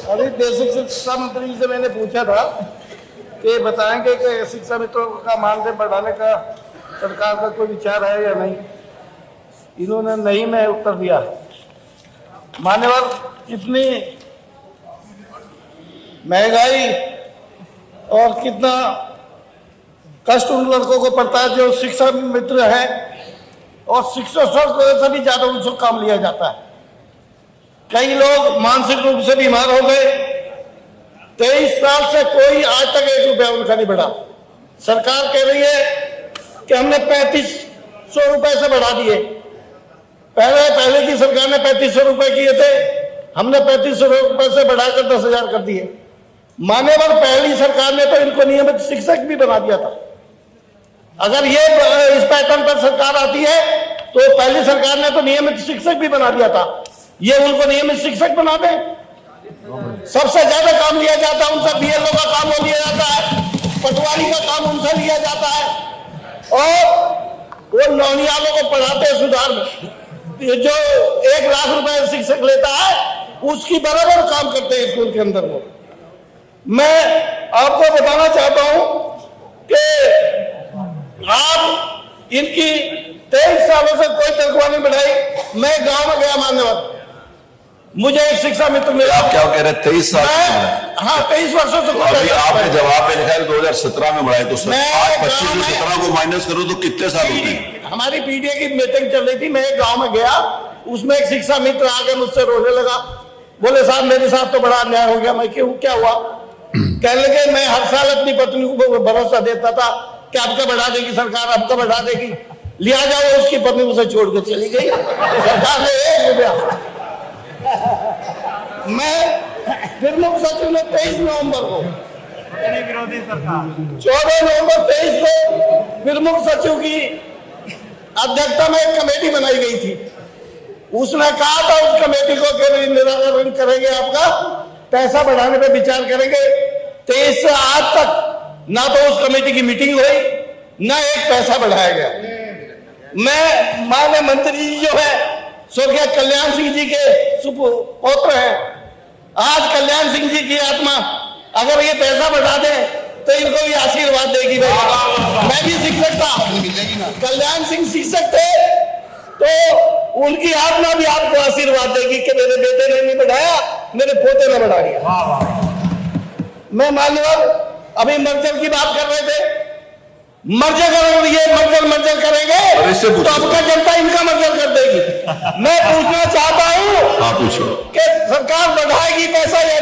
अभी बेसिक शिक्षा मंत्री से मैंने पूछा था कि बताएंगे कि शिक्षा मित्रों का मानदेय बढ़ाने का सरकार का कोई विचार है या नहीं। इन्होंने नहीं में उत्तर दिया। मान्यवर, कितनी महंगाई और कितना कष्ट उन लड़कों को पड़ता है जो शिक्षा मित्र है, और शिक्षक से भी ज्यादा उनसे काम लिया जाता है। कई लोग मानसिक रूप से बीमार हो गए। 23 साल से कोई आज तक 1 रुपया उनका नहीं बढ़ा। सरकार कह रही है कि हमने 3500 रुपए से बढ़ा दिए। पहले की सरकार ने 3500 रुपए किए थे, हमने 3500 रुपए से बढ़ाकर 10,000 कर दिए। मान्यवर, पहली सरकार ने तो इनको नियमित शिक्षक भी बना दिया था। अगर ये इस पैटर्न पर सरकार आती है तो पहली सरकार ने तो नियमित शिक्षक भी बना दिया था, ये उनको नियमित शिक्षक बना दे। सबसे ज्यादा काम लिया जाता है उनसे, बीएलओ का काम वो लिया जाता है, पटवारी का काम उनसे लिया जाता है, और वो नौनियालों को पढ़ाते सुधार में जो 1 लाख रुपए शिक्षक लेता है उसकी बराबर काम करते हैं स्कूल के अंदर। वो मैं आपको बताना चाहता हूं कि आप इनकी 23 सालों से कोई तनख्वाह नहीं बढ़ाई। मैं गांव में गया मान्यवर, मुझे एक शिक्षा मित्र मिला। आप क्या कह रहे हैं 23 साल? हाँ, 23 वर्षों से। अभी आपने जवाब में लिखा है 2017 में बढ़ाई, तो आज 25 से 17 को माइनस करो तो कितने साल होते हैं? हमारी पीडीए की मीटिंग चल रही थी, मैं एक गांव में गया, उसमें एक शिक्षा मित्र आके मुझसे रोने लगा। बोले साहब मेरे साथ तो बड़ा अन्याय हो गया। मैं क्यों, क्या हुआ? कहने लगे मैं हर साल अपनी पत्नी को भरोसा देता था कि आपका बढ़ा देगी सरकार, आपका बढ़ा देगी, लिया जाए। उसकी पत्नी उसे छोड़ के चली गई, सरकार ने 1 रुपया। मैं प्रमुख सचिव ने 23 नवंबर को, विरोधी सरकार 14 नवंबर 23 को प्रमुख सचिव की अध्यक्षता में एक कमेटी बनाई गई थी। उसने कहा था उस कमेटी को कि निराकरण करेंगे, आपका पैसा बढ़ाने पे विचार करेंगे। 23 से आज तक ना तो उस कमेटी की मीटिंग हुई, ना एक पैसा बढ़ाया गया। मैं माननीय मंत्री जी जो है स्वर्गीय कल्याण सिंह जी के सुपुत्र हैं, आज कल्याण सिंह जी की आत्मा अगर ये पैसा बढ़ा दे तो इनको भी आशीर्वाद देगी। मैं भी शिक्षक था, कल्याण सिंह शिक्षक थे, तो उनकी आत्मा भी आपको आशीर्वाद देगी कि मेरे बेटे ने नहीं बढ़ाया, मेरे पोते ने बढ़ा दिया। मैं मान्यवर, अभी मर्जर की बात कर रहे थे, मर्जर करेंगे, ये मर्जर करेंगे तो आपका जनता इनका मर्जर कर देगी। मैं पूछना चाहता हूँ कि सरकार बढ़ाएगी पैसा या